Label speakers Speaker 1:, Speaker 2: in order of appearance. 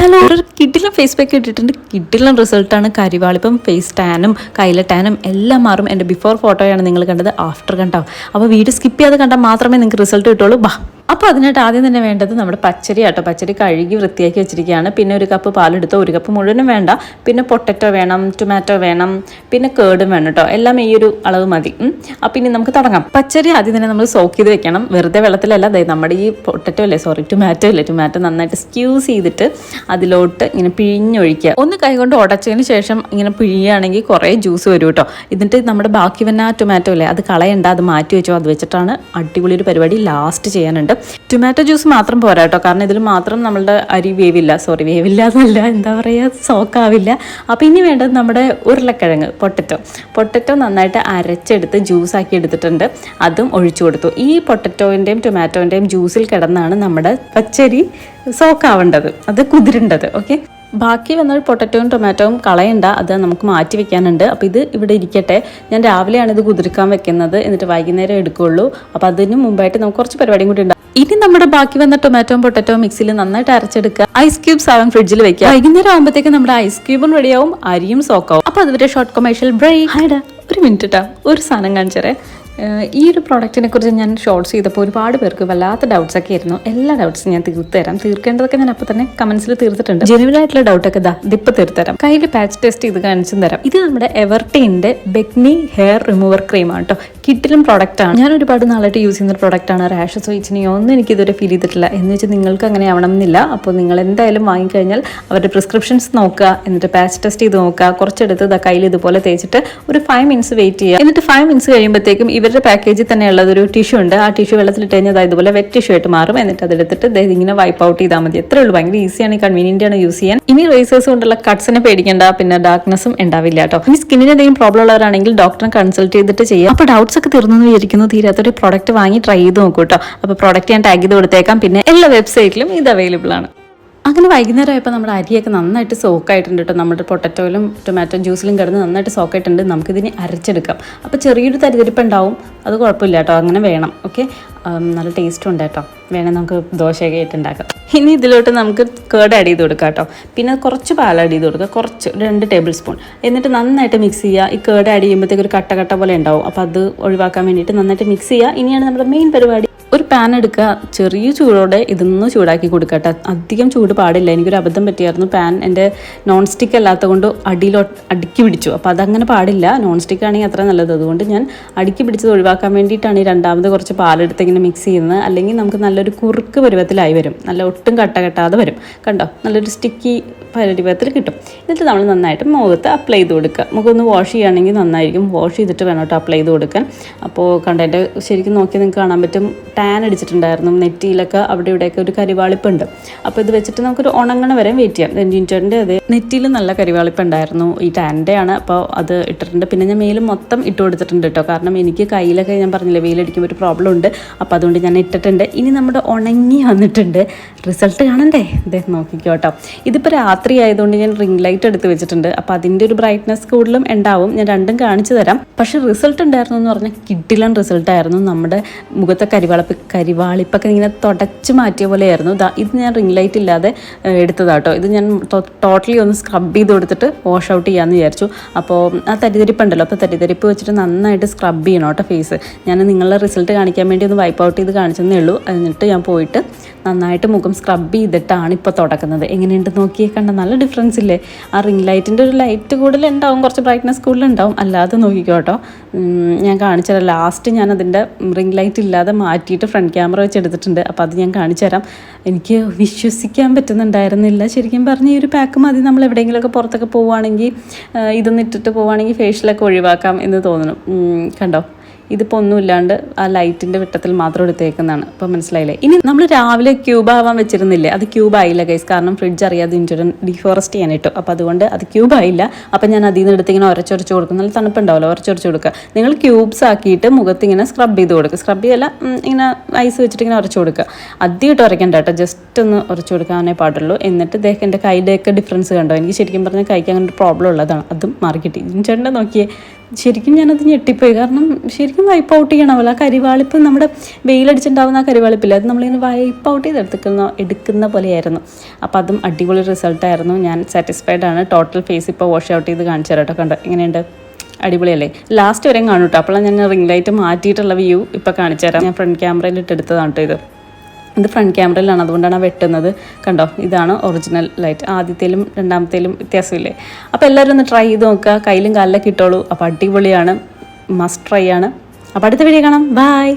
Speaker 1: Hello, ഒരു കിഡിലും face pack ഇട്ടിട്ടുണ്ട്. കിഡിലും റിസൾട്ടാണ്. കരിവാളിപ്പം ഫേസ് ടാനും കയ്യിലെ ടാനും എല്ലാം മാറും. എൻ്റെ ബിഫോർ ഫോട്ടോയാണ് നിങ്ങൾ കണ്ടത്. ആഫ്റ്റർ കണ്ടോ. അപ്പോൾ വീഡിയോ സ്കിപ്പ് ചെയ്ത് കണ്ടാൽ മാത്രമേ നിങ്ങൾക്ക് റിസൾട്ട് കിട്ടുള്ളൂ. അപ്പോൾ അതിനായിട്ട് ആദ്യം തന്നെ വേണ്ടത് നമ്മുടെ പച്ചരി ആട്ടോ. പച്ചരി കഴുകി വൃത്തിയാക്കി വെച്ചിരിക്കുകയാണ്. പിന്നെ ഒരു കപ്പ് പാലെടുത്തോ, ഒരു കപ്പ് മുഴുവനും വേണ്ട. പിന്നെ പൊട്ടറ്റോ വേണം, ടൊമാറ്റോ വേണം, പിന്നെ കേടും വേണം കേട്ടോ. എല്ലാം ഈ ഒരു അളവ് മതി. അപ്പം ഇനി നമുക്ക് തുടങ്ങാം. പച്ചരി ആദ്യം തന്നെ നമ്മൾ സോക്ക് ചെയ്ത് വെക്കണം. വെറുതെ വെള്ളത്തിലല്ല, അതായത് നമ്മുടെ ഈ ടൊമാറ്റോ നന്നായിട്ട് സ്ക്യൂസ് ചെയ്തിട്ട് അതിലോട്ട് ഇങ്ങനെ പിഴിഞ്ഞൊഴിക്കുക. ഒന്ന് കൈകൊണ്ട് ഉടച്ചതിന് ശേഷം ഇങ്ങനെ പിഴിയുകയാണെങ്കിൽ കുറേ ജ്യൂസ് വരും കേട്ടോ. എന്നിട്ട് നമ്മുടെ ബാക്കി വന്ന ടൊമാറ്റോ ഇല്ലേ, അത് കളയണ്ട, അത് മാറ്റി വെച്ചോ. അത് വെച്ചിട്ടാണ് അടിപൊളി ഒരു പരിപാടി ലാസ്റ്റ് ചെയ്യാനുണ്ട്. ടൊമാറ്റോ ജ്യൂസ് മാത്രം പോരാ കേട്ടോ, കാരണം ഇതിൽ മാത്രം നമ്മളുടെ അരി വേവില്ല എന്നല്ല, എന്താ പറയുക, സോക്കാവില്ല. അപ്പോൾ ഇനി വേണ്ടത് നമ്മുടെ ഉരുളക്കിഴങ്ങ്, പൊട്ടറ്റോ നന്നായിട്ട് അരച്ചെടുത്ത് ജ്യൂസാക്കി എടുത്തിട്ടുണ്ട്. അതും ഒഴിച്ചു കൊടുത്തു. ഈ പൊട്ടറ്റോൻ്റെയും ടൊമാറ്റോൻ്റെയും ജ്യൂസിൽ കിടന്നാണ് നമ്മുടെ പച്ചരി സോക്കാവേണ്ടത്, അത് കുതിരേണ്ടത്. ഓക്കെ, ബാക്കി വന്ന പൊട്ടറ്റോയും ടൊമാറ്റോയും കളയണ്ട, അത് നമുക്ക് മാറ്റി വെക്കാനുണ്ട്. അപ്പോൾ ഇത് ഇവിടെ ഇരിക്കട്ടെ. ഞാൻ രാവിലെയാണ് ഇത് കുതിർക്കാൻ വെക്കുന്നത്, എന്നിട്ട് വൈകുന്നേരം എടുക്കുകയുള്ളൂ. അപ്പോൾ അതിന് മുമ്പായിട്ട് നമുക്ക് കുറച്ച് പരിപാടിയും കൂടി ഉണ്ട്. ഇനി നമ്മുടെ ബാക്കി വന്ന ടൊമാറ്റോയും പൊട്ടറ്റോയും മിക്സിയിൽ നന്നായിട്ട് അരച്ചെടുക്കുക. ഐസ് ക്യൂബ്സ് ആവാൻ ഫ്രിഡ്ജിൽ വെക്കുക. വൈകുന്നേരം ആകുമ്പോഴത്തേക്ക് നമ്മുടെ ഐസ് ക്യൂബും റെഡിയാവും, അരിയും സോക്കാവും. അപ്പോൾ അതുവരെ ഷോർട്ട് കൊമേഴ്ഷ്യൽ ബ്രേക്ക്. ഒരു മിനിറ്റ് കേട്ടോ, ഒരു സാധനം കാണിച്ചേരേ. ഈ ഒരു പ്രോഡക്റ്റിനെ കുറിച്ച് ഞാൻ ഷോർട്സ് ചെയ്തപ്പോൾ ഒരുപാട് പേർക്ക് വല്ലാത്ത ഡൗട്ട്സ് ഒക്കെ ആയിരുന്നു. എല്ലാ ഡൗട്ട്സും ഞാൻ തീർത്തുതരാം. തീർക്കേണ്ടതൊക്കെ ഞാൻ അപ്പോൾ തന്നെ കമൻസിൽ തീർത്തിട്ടുണ്ട്. ജെനുവിനായിട്ടുള്ള ഡൗട്ടൊക്കെ ഇതിപ്പോൾ തീർത്തുതരാം. കയ്യിൽ പാച്ച് ടെസ്റ്റ് ചെയ്ത് കാണിച്ചും തരാം. ഇത് നമ്മുടെ എവർടീൻ്റെ ബെക്നി ഹെയർ റിമൂവർ ക്രീമാണ് കേട്ടോ. കിഡിലും പ്രോഡക്റ്റാണ്. ഞാൻ ഒരുപാട് നാളായിട്ട് യൂസ് ചെയ്യുന്ന പ്രോഡക്റ്റാണ്. റാഷസോ ഇച്ചിനെയോ ഒന്നും എനിക്കിതുവരെ ഫീൽ ചെയ്തിട്ടില്ല. എന്ന് വെച്ചാൽ നിങ്ങൾക്ക് അങ്ങനെ ആവണം എന്നില്ല. അപ്പോൾ നിങ്ങൾ എന്തായാലും വാങ്ങിക്കഴിഞ്ഞാൽ അവരുടെ പ്രിസ്ക്രിപ്ഷൻസ് നോക്കുക, എന്നിട്ട് പാച്ച് ടെസ്റ്റ് ചെയ്ത് നോക്കുക. കുറച്ചെടുത്ത് കയ്യിൽ ഇതുപോലെ തേച്ചിട്ട് ഒരു 5 മിനിറ്റ്സ് വെയിറ്റ് ചെയ്യുക. എന്നിട്ട് 5 മിനിറ്റ്സ് കഴിയുമ്പോഴത്തേക്കും ഇവരുടെ പാക്കേജിൽ തന്നെ ഉള്ളതൊരു ടിഷ്യൂ ഉണ്ട്. ആ ടിഷ്യൂ വെള്ളത്തിലിട്ട് കഴിഞ്ഞാൽ ഇതുപോലെ വെറ്റ് ടിഷ്യൂ ആയിട്ട് മാറും. എന്നിട്ട് അതെടുത്തിട്ട് ഇങ്ങനെ വൈപ്പ് ഔട്ട് ചെയ്താൽ മതി. എത്രയേ ഉള്ളൂ. ഭയങ്കര ഈസിയാണ്, കൺവീനിയൻ്റ് ആണ് യൂസ് ചെയ്യാൻ. ഇനി റേസേഴ്സ് കൊണ്ടുള്ള കട്ട്സിനെ പേടിക്കേണ്ട, പിന്നെ ഡാർക്ക്നെസ്സും ഉണ്ടാവില്ല കേട്ടോ. ഇനി സ്കിന്നിന് എന്തെങ്കിലും പ്രോബ്ലം ഉള്ളവരാണെങ്കിൽ ഡോക്ടറെ കൺസൾട്ട് ചെയ്തിട്ട് ചെയ്യാം. അപ്പോൾ ഡൗട്ട്സ് ഒക്കെ തീർന്നു വിചാരിക്കുന്നു. തീരാത്തൊരു പ്രോഡക്റ്റ് വാങ്ങി ട്രൈ ചെയ്ത് നോക്കൂ കേട്ടോ. അപ്പോൾ പ്രോഡക്റ്റ് ഞാൻ ടാഗ് ചെയ്ത് കൊടുത്തേക്കാം. പിന്നെ എല്ലാ വെബ്സൈറ്റിലും ഇത് അവൈലബിൾ ആണ്. അങ്ങനെ വൈകുന്നേരം ആയപ്പോൾ നമ്മുടെ അരിയൊക്കെ നന്നായിട്ട് സോക്കായിട്ടുണ്ട് കേട്ടോ. നമ്മുടെ പൊട്ടറ്റോയിലും ടൊമാറ്റോ ജ്യൂസിലും കിടന്ന് നന്നായിട്ട് സോക്കായിട്ടുണ്ട്. നമുക്കിതിനെ അരച്ചെടുക്കാം. അപ്പോൾ ചെറിയൊരു തരിതരിപ്പ് ഉണ്ടാവും, അത് കുഴപ്പമില്ല കേട്ടോ. അങ്ങനെ വേണം. ഓക്കെ, നല്ല ടേസ്റ്റും ഉണ്ട് കേട്ടോ. വേണം നമുക്ക് ദോശയൊക്കെ ആയിട്ട് ഉണ്ടാക്കാം. ഇനി ഇതിലോട്ട് നമുക്ക് കേട് ആഡ് ചെയ്ത് കൊടുക്കാം കേട്ടോ. പിന്നെ കുറച്ച് പാൽ ആഡ് ചെയ്ത് കൊടുക്കുക, കുറച്ച് 2 ടേബിൾ സ്പൂൺ. എന്നിട്ട് നന്നായിട്ട് മിക്സ് ചെയ്യുക. ഈ കേട് ആഡ് ചെയ്യുമ്പോഴത്തേക്ക് ഒരു കട്ട പോലെ ഉണ്ടാവും. അപ്പോൾ അത് ഒഴിവാക്കാൻ വേണ്ടിയിട്ട് നന്നായിട്ട് മിക്സ് ചെയ്യുക. ഇനിയാണ് നമ്മുടെ മെയിൻ പരിപാടി. ഒരു പാൻ എടുക്കുക, ചെറിയ ചൂടോടെ ഇതൊന്ന് ചൂടാക്കി കൊടുക്കട്ടെ. അധികം ചൂട് പാടില്ല. എനിക്കൊരു അബദ്ധം പറ്റിയായിരുന്നു. പാൻ എൻ്റെ നോൺ സ്റ്റിക്ക് അല്ലാത്ത കൊണ്ട് അടുക്കി പിടിച്ചു. അപ്പോൾ അതങ്ങനെ പാടില്ല. നോൺ സ്റ്റിക്ക് ആണെങ്കിൽ അത്ര നല്ലത്. അതുകൊണ്ട് ഞാൻ അടുക്കി പിടിച്ചത് ഒഴിവാക്കാൻ വേണ്ടിയിട്ടാണ് ഈ രണ്ടാമത് കുറച്ച് പാലെടുത്ത് ഇങ്ങനെ മിക്സ് ചെയ്യുന്നത്. അല്ലെങ്കിൽ നമുക്ക് നല്ലൊരു കുറുക്ക് പരുവത്തിലായി വരും. നല്ല ഒട്ടും കെട്ടാതെ വരും. കണ്ടോ, നല്ലൊരു സ്റ്റിക്കി പരുവത്തിൽ കിട്ടും. എന്നിട്ട് നമ്മൾ നന്നായിട്ട് മുഖത്ത് അപ്ലൈ ചെയ്ത് കൊടുക്കുക. മുഖമൊന്ന് വാഷ് ചെയ്യുകയാണെങ്കിൽ നന്നായിരിക്കും. വാഷ് ചെയ്തിട്ട് വേണം കേട്ടോ അപ്ലൈ ചെയ്ത് കൊടുക്കാൻ. അപ്പോൾ കണ്ടതിൻ്റെ ശരിക്കും നോക്കി നിങ്ങൾക്ക് കാണാൻ പറ്റും, ടാൻ അടിച്ചിട്ടുണ്ടായിരുന്നു. നെറ്റിയിലൊക്കെ അവിടെ ഇവിടെയൊക്കെ ഒരു കരിവാളിപ്പുണ്ട്. അപ്പോൾ ഇത് വെച്ചിട്ട് നമുക്കൊരു ഉണങ്ങണ വരെ വെയിറ്റ് ചെയ്യാം. ജിഞ്ചറിൻ്റെ അതേ നെറ്റിയിൽ നല്ല കരിവാളിപ്പുണ്ടായിരുന്നു. ഈ ടാൻ്റെ ആണ്. അപ്പോൾ അത് ഇട്ടിട്ടുണ്ട്. പിന്നെ ഞാൻ മേലും മൊത്തം ഇട്ട് കൊടുത്തിട്ടുണ്ട് കേട്ടോ. കാരണം എനിക്ക് കയ്യിലൊക്കെ ഞാൻ പറഞ്ഞില്ലേ, വെയിലടിക്കുമ്പോൾ ഒരു പ്രോബ്ലം ഉണ്ട്. അപ്പോൾ അതുകൊണ്ട് ഞാൻ ഇട്ടിട്ടുണ്ട്. ഇനി നമ്മുടെ ഉണങ്ങി വന്നിട്ടുണ്ട്. റിസൾട്ട് കാണണ്ടേ? ഇതേ നോക്കിക്കോ കേട്ടോ. ഇതിപ്പോൾ രാത്രി ആയതുകൊണ്ട് ഞാൻ റിംഗ് ലൈറ്റ് എടുത്ത് വെച്ചിട്ടുണ്ട്. അപ്പോൾ അതിൻ്റെ ഒരു ബ്രൈറ്റ്നസ് കൂടുതലും ഉണ്ടാവും. ഞാൻ രണ്ടും കാണിച്ചു തരാം. പക്ഷേ റിസൾട്ട് ഉണ്ടായിരുന്നു എന്ന് പറഞ്ഞാൽ കിഡിലൻ റിസൾട്ടായിരുന്നു. നമ്മുടെ മുഖത്തെ കരിവാളിപ്പൊക്കെ ഇങ്ങനെ തുടച്ച് മാറ്റിയ പോലെയായിരുന്നു. ഇത് ഞാൻ റിംഗ് ലൈറ്റ് ഇല്ലാതെ എടുത്തതാട്ടോ. ഇത് ഞാൻ ടോട്ടലി ഒന്ന് സ്ക്രബ് ചെയ്ത് കൊടുത്തിട്ട് വാഷ് ഔട്ട് ചെയ്യാമെന്ന് വിചാരിച്ചു. അപ്പോൾ ആ തരിതരിപ്പുണ്ടല്ലോ, അപ്പോൾ തരിതരിപ്പ് വെച്ചിട്ട് നന്നായിട്ട് സ്ക്രബ് ചെയ്യണം കേട്ടോ ഫേസ്. ഞാൻ നിങ്ങളുടെ റിസൾട്ട് കാണിക്കാൻ വേണ്ടി ഒന്ന് വൈപ്പ് ഔട്ട് ചെയ്ത് കാണിച്ചെന്നേ ഉള്ളൂ. എന്നിട്ട് ഞാൻ പോയിട്ട് നന്നായിട്ട് മുഖം സ്ക്രബ് ചെയ്തിട്ടാണ് ഇപ്പോൾ തുടക്കുന്നത്. എങ്ങനെയുണ്ട് നോക്കിയേ, കണ്ട നല്ല ഡിഫറൻസ് ഇല്ലേ? ആ റിംഗ് ലൈറ്റിൻ്റെ ഒരു ലൈറ്റ് കൂടുതലുണ്ടാവും, കുറച്ച് ബ്രൈറ്റ്നസ് കൂടുതലുണ്ടാവും. അല്ലാതെ നോക്കിക്കോ കേട്ടോ. ഞാൻ കാണിച്ചുതരാം. ലാസ്റ്റ് ഞാൻ അതിൻ്റെ റിംഗ് ലൈറ്റ് ഇല്ലാതെ മാറ്റിയിട്ട് ഫ്രണ്ട് ക്യാമറ വെച്ച് എടുത്തിട്ടുണ്ട്. അപ്പോൾ അത് ഞാൻ കാണിച്ചു തരാം. എനിക്ക് വിശ്വസിക്കാൻ പറ്റുന്നുണ്ടായിരുന്നില്ല. ശരിക്കും പറഞ്ഞ് ഈ ഒരു പാക്ക് മതി. നമ്മൾ എവിടെയെങ്കിലുമൊക്കെ പുറത്തൊക്കെ പോവുകയാണെങ്കിൽ, ഇതൊന്നും ഇട്ടിട്ട് പോവുകയാണെങ്കിൽ ഫേഷ്യലൊക്കെ ഒഴിവാക്കാം എന്ന് തോന്നുന്നു. കണ്ടോ, ഇതിപ്പോൾ ഒന്നുമില്ലാണ്ട് ആ ലൈറ്റിൻ്റെ വെട്ടത്തിൽ മാത്രം എടുത്തേക്കുന്നതാണ്. ഇപ്പോൾ മനസ്സിലായില്ലേ? ഇനി നമ്മൾ രാവിലെ ക്യൂബ് ആവാൻ വെച്ചിരുന്നില്ലേ, അത് ക്യൂബ് ആയില്ല ഗൈസ്. കാരണം ഫ്രിഡ്ജ് അറിയാതെ ഇഞ്ചുറൻ ഡീഫോറസ്റ്റ് ചെയ്യാനിട്ടു. അപ്പോൾ അതുകൊണ്ട് അത് ക്യൂബ് ആയില്ല. അപ്പോൾ ഞാൻ അതിൽ നിന്ന് എടുത്ത് ഇങ്ങനെ ഉരച്ചൊരച്ച് കൊടുക്കും. നല്ല തണുപ്പുണ്ടാവുമല്ലോ, ഉരച്ചൊരച്ച് കൊടുക്കുക. നിങ്ങൾ ക്യൂബ്സ് ആക്കിയിട്ട് മുഖത്ത് ഇങ്ങനെ സ്ക്രബ് ചെയ്ത് കൊടുക്കുക. സ്ക്രബ് ചെയ്യല്ല, ഇങ്ങനെ ഐസ് വെച്ചിട്ട് ഇങ്ങനെ ഉരച്ച് കൊടുക്കുക. അധികമായിട്ട് ഉരയ്ക്കണ്ട കേട്ടോ, ജസ്റ്റ് ഒന്ന് ഉരച്ച് കൊടുക്കാനേ പാടുള്ളൂ. എന്നിട്ട് എൻ്റെ കൈയുടെയൊക്കെ ഡിഫറൻസ് കണ്ടോ? എനിക്ക് ശരിക്കും പറഞ്ഞാൽ കൈക്ക് അങ്ങനെ ഒരു പ്രോബ്ലം ഉള്ളതാണ്. അതും മാറി കിട്ടി. ഇഞ്ചറിൻ്റെ നോക്കിയേ, ശരിക്കും ഞാനത് ഞെട്ടിപ്പോയി. കാരണം ശരിക്കും വൈപ്പ് ഔട്ട് ചെയ്യണ പോലെ ആ കരിവാളിപ്പ് നമ്മുടെ വെയിലടിച്ചുണ്ടാവുന്ന ആ കരിവാളിപ്പില്ല, അത് നമ്മളിങ്ങനെ വൈപ്പ് ഔട്ട് ചെയ്ത് എടുക്കുന്ന പോലെയായിരുന്നു. അപ്പോൾ അതും അടിപൊളി റിസൾട്ടായിരുന്നു. ഞാൻ സാറ്റിസ്ഫൈഡ് ആണ്. ടോട്ടൽ ഫേസ് ഇപ്പോൾ വാഷ് ഔട്ട് ചെയ്ത് കാണിച്ചു തരാം കേട്ടോ. കണ്ടോ എങ്ങനെയുണ്ട്, അടിപൊളിയല്ലേ? ലാസ്റ്റ് വരെയും കാണും കേട്ടോ. അപ്പോഴാണ് ഞാൻ റിംഗ് ലൈറ്റ് മാറ്റിയിട്ടുള്ള വ്യൂ ഇപ്പോൾ കാണിച്ചു തരാം. ഞാൻ ഫ്രണ്ട് ക്യാമറയിൽ ഇട്ടെടുത്തതാണ് കേട്ടോ ഇത് ഫ്രണ്ട് ക്യാമറയിലാണ്, അതുകൊണ്ടാണ് വെട്ടുന്നത്. കണ്ടോ, ഇതാണ് ഒറിജിനൽ ലൈറ്റ്. ആദ്യത്തേലും രണ്ടാമത്തേലും വ്യത്യാസമില്ലേ? അപ്പോൾ എല്ലാവരും ഒന്ന് ട്രൈ ചെയ്ത് നോക്കുക. കയ്യിലും കാലിലൊക്കെ ഇട്ടോളൂ. അപ്പോൾ അടിപൊളിയാണ്, മസ്റ്റ് ട്രൈ ആണ്. അപ്പോൾ അടുത്ത വീഡിയോ കാണാം. ബൈ.